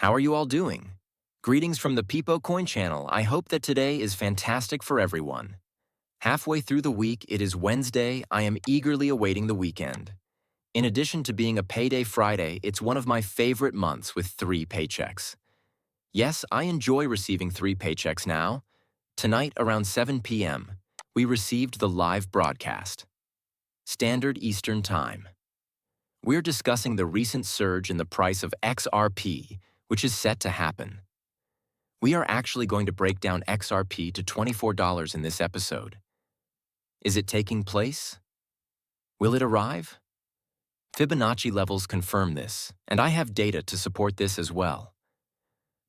How are you all doing? Greetings from the Peepo Coin channel. I hope that today is fantastic for everyone. Halfway through the week, it is Wednesday. I am eagerly awaiting the weekend. In addition to being a payday Friday, it's one of my favorite months with 3 paychecks. Yes, I enjoy receiving 3 paychecks now. Tonight, around 7 p.m., we received the live broadcast. Standard Eastern Time. We're discussing the recent surge in the price of XRP, which is set to happen. We are actually going to break down XRP to $24 in this episode. Is it taking place? Will it arrive? Fibonacci levels confirm this, and I have data to support this as well.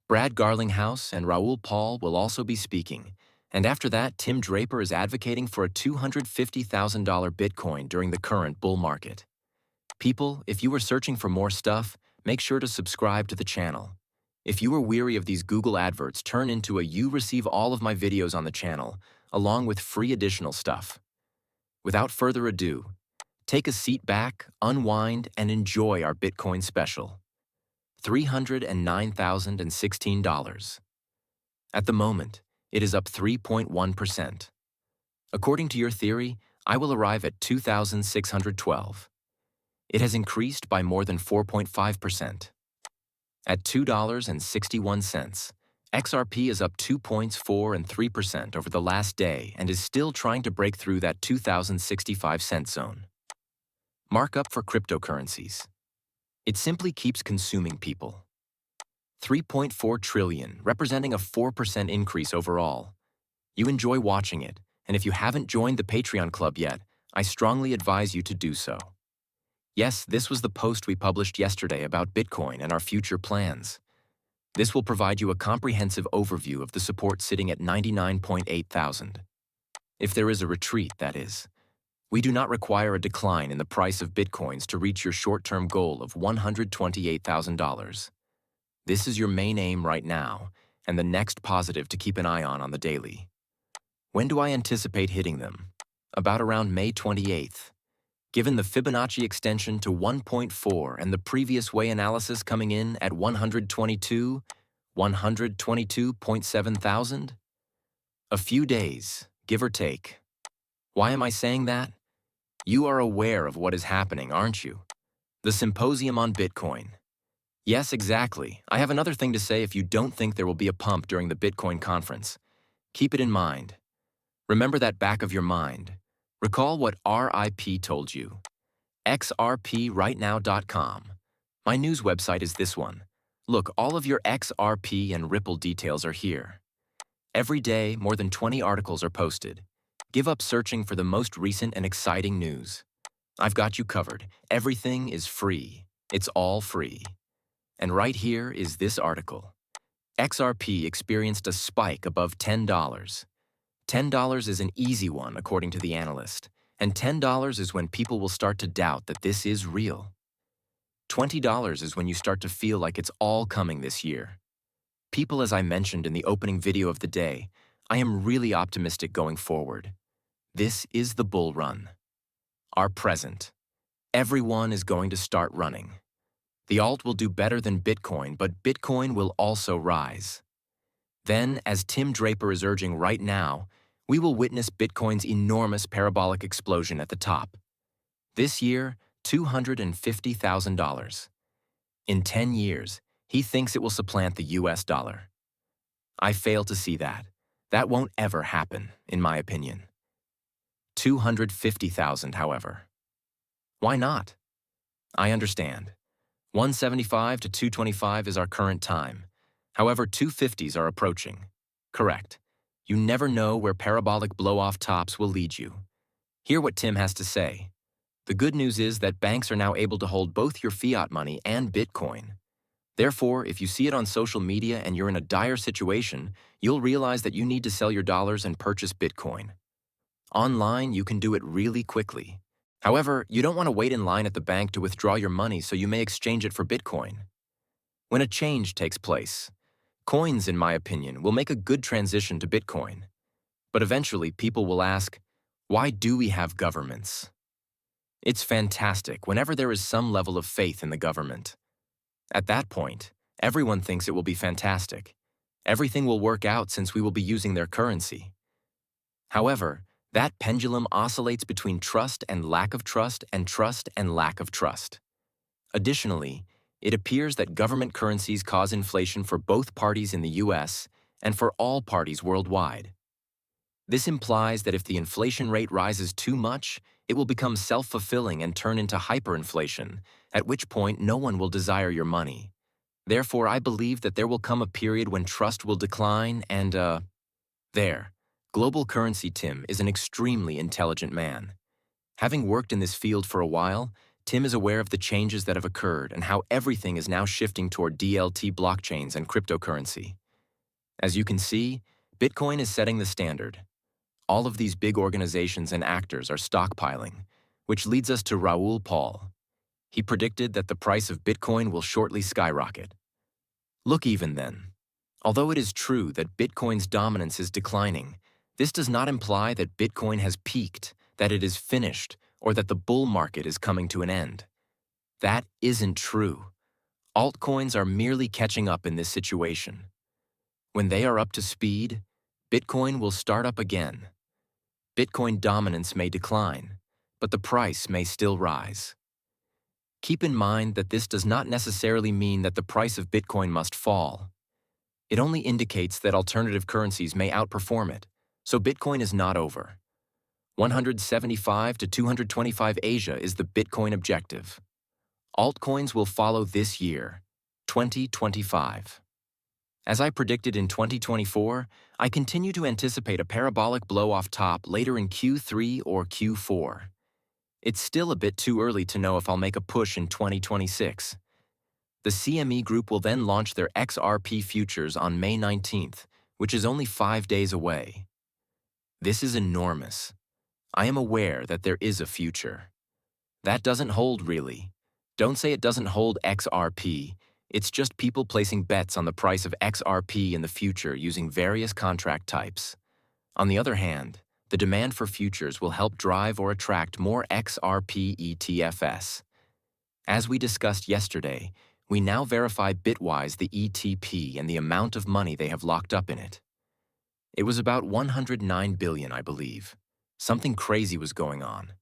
Brad Garlinghouse and Raoul Paul will also be speaking, and after that, Tim Draper is advocating for a $250,000 Bitcoin during the current bull market. People, if you are searching for more stuff, make sure to subscribe to the channel. If you are weary of these Google adverts, turn into a you receive all of my videos on the channel, along with free additional stuff. Without further ado, take a seat back, unwind, and enjoy our Bitcoin special. $309,016. At the moment, it is up 3.1%. According to your theory, I will arrive at 2,612. It has increased by more than 4.5%. At $2.61, XRP is up 2.4 and 3% over the last day and is still trying to break through that 2,065 cent zone. Markup for cryptocurrencies. It simply keeps consuming people. 3.4 trillion, representing a 4% increase overall. You enjoy watching it, and if you haven't joined the Patreon club yet, I strongly advise you to do so. Yes, this was the post we published yesterday about Bitcoin and our future plans. This will provide you a comprehensive overview of the support sitting at 99.8 thousand. If there is a retreat, that is. We do not require a decline in the price of Bitcoins to reach your short-term goal of $128,000. This is your main aim right now, and the next positive to keep an eye on the daily. When do I anticipate hitting them? About around May 28th. Given the Fibonacci extension to 1.4 and the previous way analysis coming in at 122.7 thousand? A few days, give or take. Why am I saying that? You are aware of what is happening, aren't you? The symposium on Bitcoin. Yes, exactly. I have another thing to say if you don't think there will be a pump during the Bitcoin conference. Keep it in mind. Remember that back of your mind. Recall what RIP told you. XRPrightnow.com. My news website is this one. Look, all of your XRP and Ripple details are here. Every day, more than 20 articles are posted. Give up searching for the most recent and exciting news. I've got you covered. Everything is free. It's all free. And right here is this article. XRP experienced a spike above $10. $10 is an easy one, according to the analyst, and $10 is when people will start to doubt that this is real. $20 is when you start to feel like it's all coming this year. People, as I mentioned in the opening video of the day, I am really optimistic going forward. This is the bull run. Our present. Everyone is going to start running. The alt will do better than Bitcoin, but Bitcoin will also rise. Then, as Tim Draper is urging right now, we will witness Bitcoin's enormous parabolic explosion at the top. This year, $250,000. In 10 years, he thinks it will supplant the US dollar. I fail to see that. That won't ever happen, in my opinion. 250,000, however. Why not? I understand. 175 to 225 is our current time. However, 250s are approaching. Correct. You never know where parabolic blow-off tops will lead you. Hear what Tim has to say. The good news is that banks are now able to hold both your fiat money and Bitcoin. Therefore, if you see it on social media and you're in a dire situation, you'll realize that you need to sell your dollars and purchase Bitcoin. Online, you can do it really quickly. However, you don't want to wait in line at the bank to withdraw your money, so you may exchange it for Bitcoin. When a change takes place, coins, in my opinion, will make a good transition to Bitcoin. But eventually, people will ask, why do we have governments? It's fantastic whenever there is some level of faith in the government. At that point, Everyone thinks it will be fantastic. Everything will work out since we will be using their currency. However, that pendulum oscillates between trust and lack of trust and trust and lack of trust. Additionally, it appears that government currencies cause inflation for both parties in the US and for all parties worldwide. This implies that if the inflation rate rises too much, it will become self-fulfilling and turn into hyperinflation, at which point no one will desire your money. Therefore, I believe that there will come a period when trust will decline and, there. Global Currency Tim is an extremely intelligent man. Having worked in this field for a while, Tim is aware of the changes that have occurred and how everything is now shifting toward DLT blockchains and cryptocurrency. As you can see, Bitcoin is setting the standard. All of these big organizations and actors are stockpiling, which leads us to Raoul Pal. He predicted that the price of Bitcoin will shortly skyrocket. Look even then. Although it is true that Bitcoin's dominance is declining, this does not imply that Bitcoin has peaked, that it is finished, or that the bull market is coming to an end. That isn't true. Altcoins are merely catching up in this situation. When they are up to speed, Bitcoin will start up again. Bitcoin dominance may decline, but the price may still rise. Keep in mind that this does not necessarily mean that the price of Bitcoin must fall. It only indicates that alternative currencies may outperform it, so Bitcoin is not over. 175 to 225 Asia is the Bitcoin objective. Altcoins will follow this year, 2025. As I predicted in 2024, I continue to anticipate a parabolic blow off top later in Q3 or Q4. It's still a bit too early to know if I'll make a push in 2026. The CME Group will then launch their XRP futures on May 19th, which is only 5 days away. This is enormous. I am aware that there is a future. That doesn't hold really. Don't say it doesn't hold XRP. It's just people placing bets on the price of XRP in the future using various contract types. On the other hand, the demand for futures will help drive or attract more XRP ETFs. As we discussed yesterday, we now verify bitwise the ETP and the amount of money they have locked up in it. It was about 109 billion, I believe. Something crazy was going on.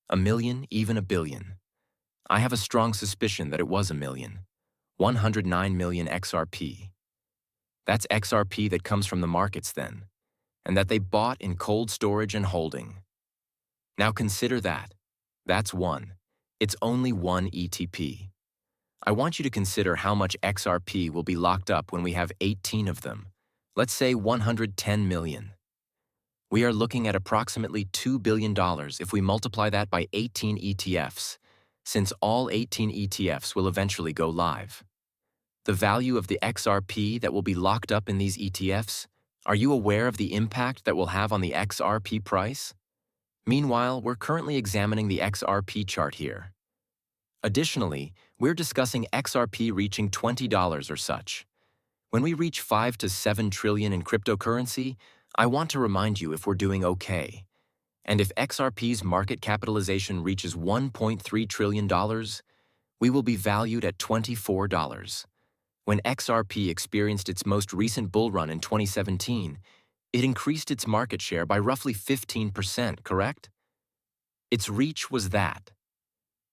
A million, even a billion. I have a strong suspicion that it was a million. 109 million XRP. That's XRP that comes from the markets then, and that they bought in cold storage and holding. Now consider that. That's one. It's only one ETP. I want you to consider how much XRP will be locked up when we have 18 of them. Let's say 110 million. We are looking at approximately $2 billion if we multiply that by 18 ETFs, since all 18 ETFs will eventually go live. The value of the XRP that will be locked up in these ETFs, are you aware of the impact that will have on the XRP price? Meanwhile, we're currently examining the XRP chart here. Additionally, we're discussing XRP reaching $20 or such. When we reach 5 to 7 trillion in cryptocurrency, I want to remind you if we're doing okay. And if XRP's market capitalization reaches $1.3 trillion, we will be valued at $24. When XRP experienced its most recent bull run in 2017, it increased its market share by roughly 15%, correct? Its reach was that.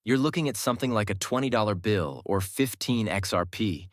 You're looking at something like a $20 bill or 15 XRP,